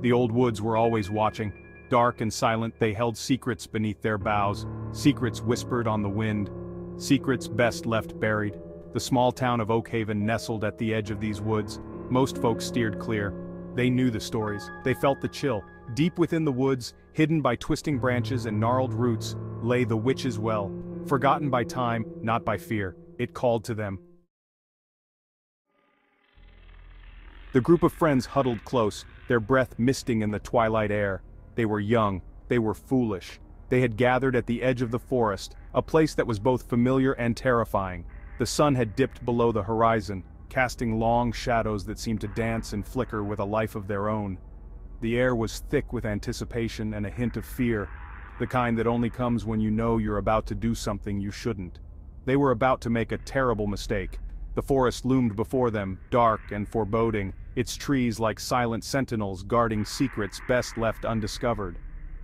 The old woods were always watching. Dark and silent, they held secrets beneath their boughs, secrets whispered on the wind, secrets best left buried. The small town of Oakhaven nestled at the edge of these woods. Most folks steered clear. They knew the stories. They felt the chill. Deep within the woods, hidden by twisting branches and gnarled roots, lay the witch's well. Forgotten by time, not by fear. It called to them. The group of friends huddled close, their breath misting in the twilight air. They were young. They were foolish. They had gathered at the edge of the forest, a place that was both familiar and terrifying. The sun had dipped below the horizon, casting long shadows that seemed to dance and flicker with a life of their own. The air was thick with anticipation and a hint of fear, the kind that only comes when you know you're about to do something you shouldn't. They were about to make a terrible mistake. The forest loomed before them, dark and foreboding, its trees like silent sentinels guarding secrets best left undiscovered.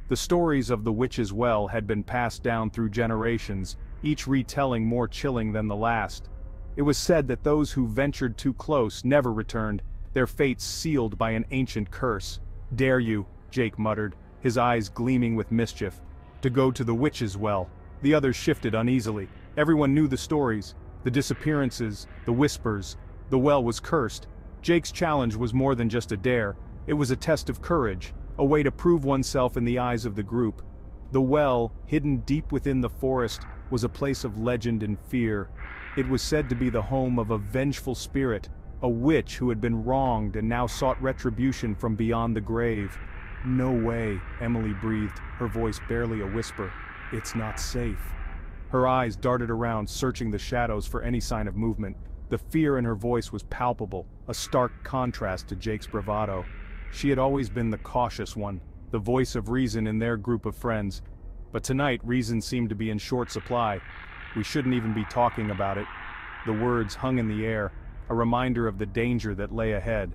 The stories of the witch's well had been passed down through generations, each retelling more chilling than the last. It was said that those who ventured too close never returned, their fates sealed by an ancient curse. "Dare you," Jake muttered, his eyes gleaming with mischief, "to go to the witch's well?" The others shifted uneasily. Everyone knew the stories, the disappearances, the whispers. The well was cursed. Jake's challenge was more than just a dare. It was a test of courage, a way to prove oneself in the eyes of the group. The well, hidden deep within the forest, was a place of legend and fear. It was said to be the home of a vengeful spirit, a witch who had been wronged and now sought retribution from beyond the grave. "No way," Emily breathed, her voice barely a whisper. "It's not safe." Her eyes darted around, searching the shadows for any sign of movement. The fear in her voice was palpable, a stark contrast to Jake's bravado. She had always been the cautious one, the voice of reason in their group of friends. But tonight reason seemed to be in short supply. We shouldn't even be talking about it. The words hung in the air, a reminder of the danger that lay ahead.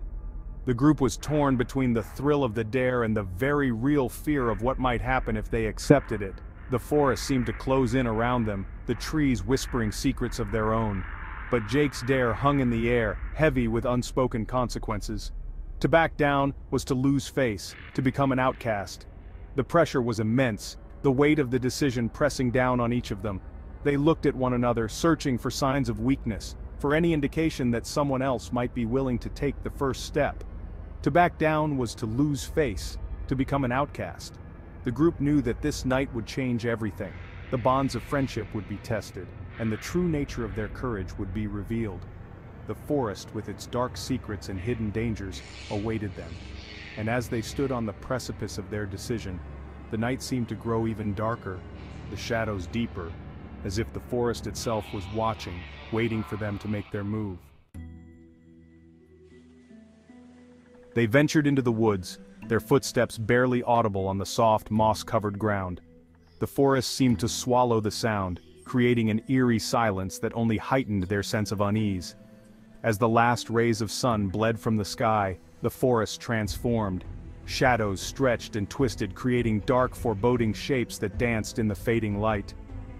The group was torn between the thrill of the dare and the very real fear of what might happen if they accepted it. The forest seemed to close in around them, the trees whispering secrets of their own. But Jake's dare hung in the air, heavy with unspoken consequences. To back down was to lose face, to become an outcast. The pressure was immense, the weight of the decision pressing down on each of them. They looked at one another, searching for signs of weakness, for any indication that someone else might be willing to take the first step. To back down was to lose face, to become an outcast. The group knew that this night would change everything. The bonds of friendship would be tested, and the true nature of their courage would be revealed. The forest, with its dark secrets and hidden dangers, awaited them. And as they stood on the precipice of their decision, the night seemed to grow even darker, the shadows deeper, as if the forest itself was watching, waiting for them to make their move. They ventured into the woods, their footsteps barely audible on the soft, moss-covered ground. The forest seemed to swallow the sound, creating an eerie silence that only heightened their sense of unease. As the last rays of sun bled from the sky, the forest transformed. Shadows stretched and twisted, creating dark, foreboding shapes that danced in the fading light.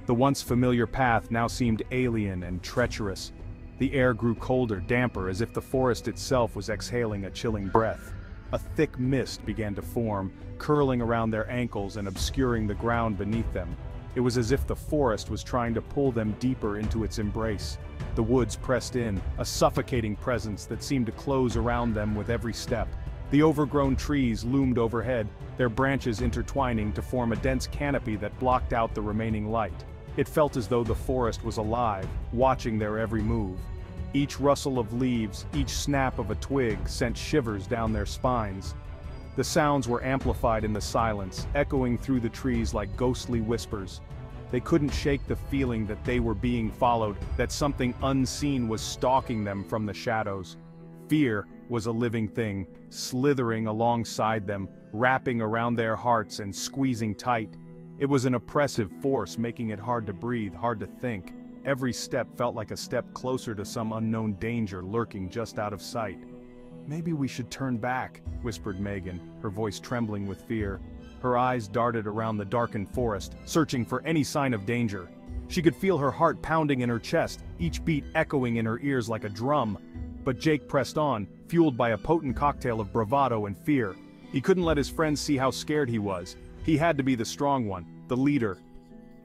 The once familiar path now seemed alien and treacherous. The air grew colder, damper, as if the forest itself was exhaling a chilling breath. A thick mist began to form, curling around their ankles and obscuring the ground beneath them. It was as if the forest was trying to pull them deeper into its embrace. The woods pressed in, a suffocating presence that seemed to close around them with every step. The overgrown trees loomed overhead, their branches intertwining to form a dense canopy that blocked out the remaining light. It felt as though the forest was alive, watching their every move. Each rustle of leaves, each snap of a twig sent shivers down their spines. The sounds were amplified in the silence, echoing through the trees like ghostly whispers. They couldn't shake the feeling that they were being followed, that something unseen was stalking them from the shadows. Fear was a living thing, slithering alongside them, wrapping around their hearts and squeezing tight. It was an oppressive force, making it hard to breathe, hard to think. Every step felt like a step closer to some unknown danger lurking just out of sight. "Maybe we should turn back," whispered Megan, her voice trembling with fear. Her eyes darted around the darkened forest, searching for any sign of danger. She could feel her heart pounding in her chest, each beat echoing in her ears like a drum. But Jake pressed on, fueled by a potent cocktail of bravado and fear. He couldn't let his friends see how scared he was. He had to be the strong one, the leader.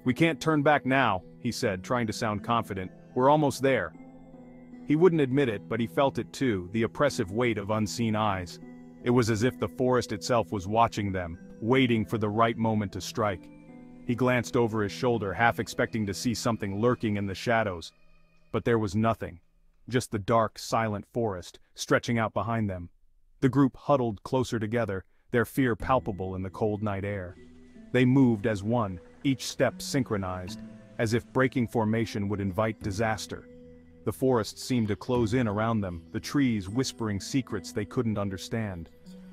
"We can't turn back now," he said, trying to sound confident. "We're almost there." He wouldn't admit it, but he felt it too, the oppressive weight of unseen eyes. It was as if the forest itself was watching them, waiting for the right moment to strike. He glanced over his shoulder, half expecting to see something lurking in the shadows. But there was nothing. Just the dark, silent forest, stretching out behind them. The group huddled closer together, their fear palpable in the cold night air. They moved as one, each step synchronized, as if breaking formation would invite disaster. The forest seemed to close in around them, the trees whispering secrets they couldn't understand.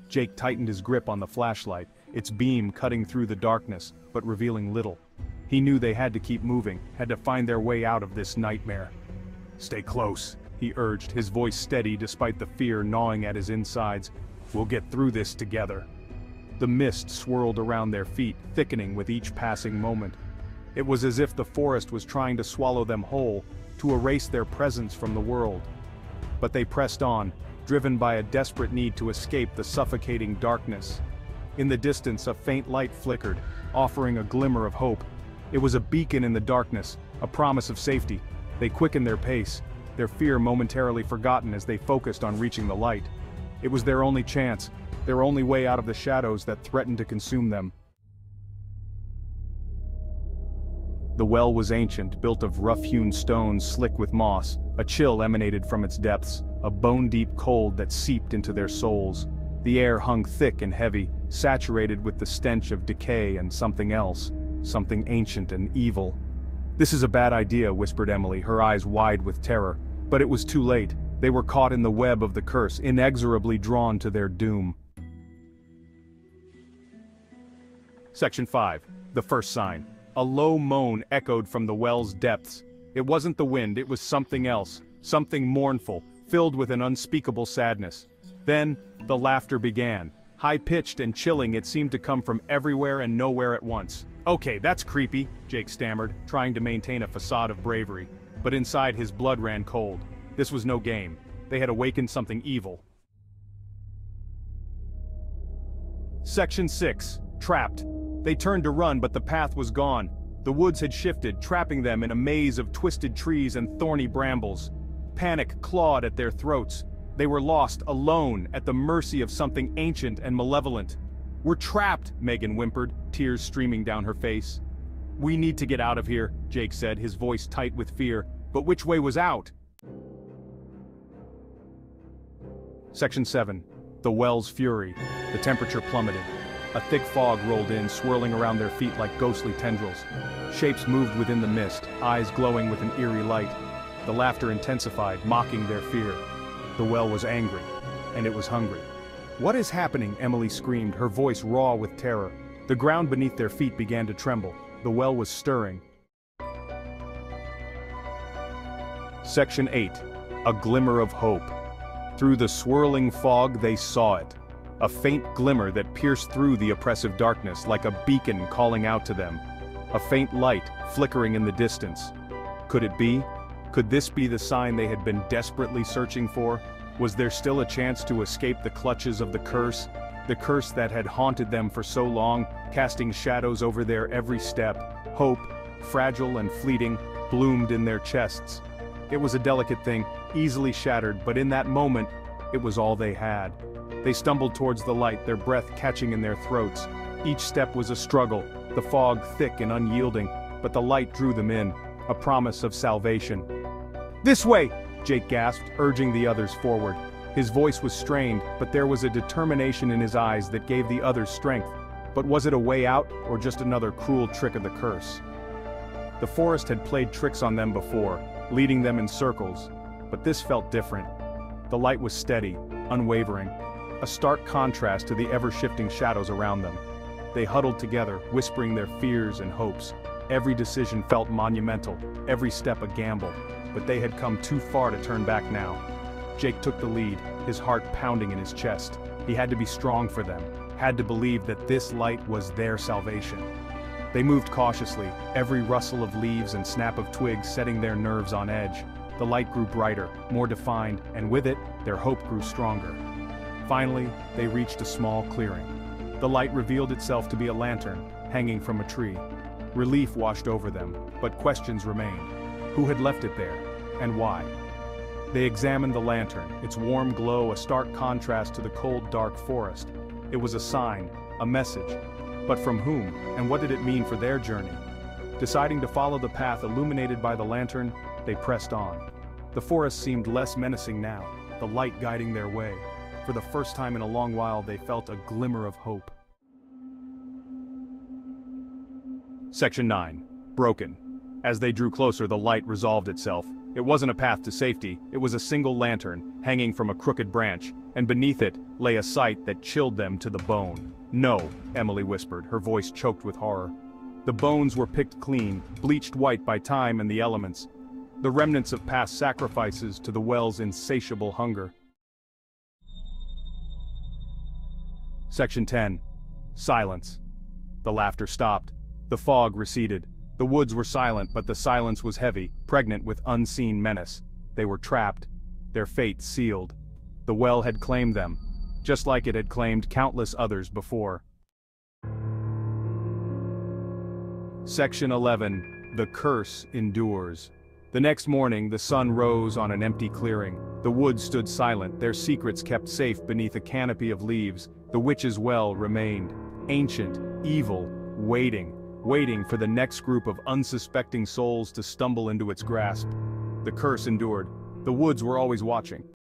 Jake tightened his grip on the flashlight, its beam cutting through the darkness, but revealing little. He knew they had to keep moving, had to find their way out of this nightmare. "Stay close," he urged, his voice steady despite the fear gnawing at his insides. "We'll get through this together." The mist swirled around their feet, thickening with each passing moment. It was as if the forest was trying to swallow them whole, to erase their presence from the world. But they pressed on, driven by a desperate need to escape the suffocating darkness. In the distance, a faint light flickered, offering a glimmer of hope. It was a beacon in the darkness, a promise of safety. They quickened their pace, their fear momentarily forgotten as they focused on reaching the light. It was their only chance, their only way out of the shadows that threatened to consume them. The well was ancient, built of rough-hewn stones slick with moss. A chill emanated from its depths, a bone-deep cold that seeped into their souls. The air hung thick and heavy, saturated with the stench of decay and something else, something ancient and evil. "This is a bad idea," whispered Emily, her eyes wide with terror. But it was too late. They were caught in the web of the curse, inexorably drawn to their doom. Section 5. The first sign. A low moan echoed from the well's depths. It wasn't the wind, it was something else, something mournful, filled with an unspeakable sadness. Then, the laughter began. High-pitched and chilling, it seemed to come from everywhere and nowhere at once. "Okay, that's creepy," Jake stammered, trying to maintain a facade of bravery. But inside his blood ran cold. This was no game. They had awakened something evil. Section 6. Trapped. They turned to run, but the path was gone. The woods had shifted, trapping them in a maze of twisted trees and thorny brambles. Panic clawed at their throats. They were lost, alone, at the mercy of something ancient and malevolent. "We're trapped," Megan whimpered, tears streaming down her face. "We need to get out of here," Jake said, his voice tight with fear. But which way was out? Section 7. The well's fury. The temperature plummeted. A thick fog rolled in, swirling around their feet like ghostly tendrils. Shapes moved within the mist, eyes glowing with an eerie light. The laughter intensified, mocking their fear. The well was angry, and it was hungry. "What is happening?" Emily screamed, her voice raw with terror. The ground beneath their feet began to tremble. The well was stirring. Section 8. A Glimmer of Hope. Through the swirling fog they saw it. A faint glimmer that pierced through the oppressive darkness like a beacon calling out to them. A faint light flickering in the distance. Could it be? Could this be the sign they had been desperately searching for? Was there still a chance to escape the clutches of the curse that had haunted them for so long, casting shadows over their every step? Hope, fragile and fleeting, bloomed in their chests. It was a delicate thing, easily shattered, but in that moment, it was all they had. They stumbled towards the light, their breath catching in their throats. Each step was a struggle, the fog thick and unyielding, but the light drew them in, a promise of salvation. "This way!" Jake gasped, urging the others forward. His voice was strained, but there was a determination in his eyes that gave the others strength. But was it a way out, or just another cruel trick of the curse? The forest had played tricks on them before, leading them in circles, but this felt different. The light was steady, unwavering, a stark contrast to the ever-shifting shadows around them. They huddled together, whispering their fears and hopes. Every decision felt monumental, every step a gamble, but they had come too far to turn back now. Jake took the lead, his heart pounding in his chest. He had to be strong for them, had to believe that this light was their salvation. They moved cautiously, every rustle of leaves and snap of twigs setting their nerves on edge. The light grew brighter, more defined, and with it, their hope grew stronger. Finally, they reached a small clearing. The light revealed itself to be a lantern, hanging from a tree. Relief washed over them, but questions remained. Who had left it there, and why? They examined the lantern, its warm glow a stark contrast to the cold, dark forest. It was a sign, a message. But from whom, and what did it mean for their journey? Deciding to follow the path illuminated by the lantern, they pressed on. The forest seemed less menacing now, the light guiding their way. For the first time in a long while, they felt a glimmer of hope. Section 9. Broken. As they drew closer, the light resolved itself. It wasn't a path to safety, it was a single lantern, hanging from a crooked branch, and beneath it lay a sight that chilled them to the bone. "No," Emily whispered, her voice choked with horror. The bones were picked clean, bleached white by time and the elements. The remnants of past sacrifices to the well's insatiable hunger. Section 10. Silence. The laughter stopped. The fog receded. The woods were silent, but the silence was heavy, pregnant with unseen menace. They were trapped, their fate sealed. The well had claimed them, just like it had claimed countless others before. Section 11. The curse endures. The next morning, the sun rose on an empty clearing. The woods stood silent, their secrets kept safe beneath a canopy of leaves. The witch's well remained, ancient, evil, waiting for the next group of unsuspecting souls to stumble into its grasp. The curse endured. The woods were always watching.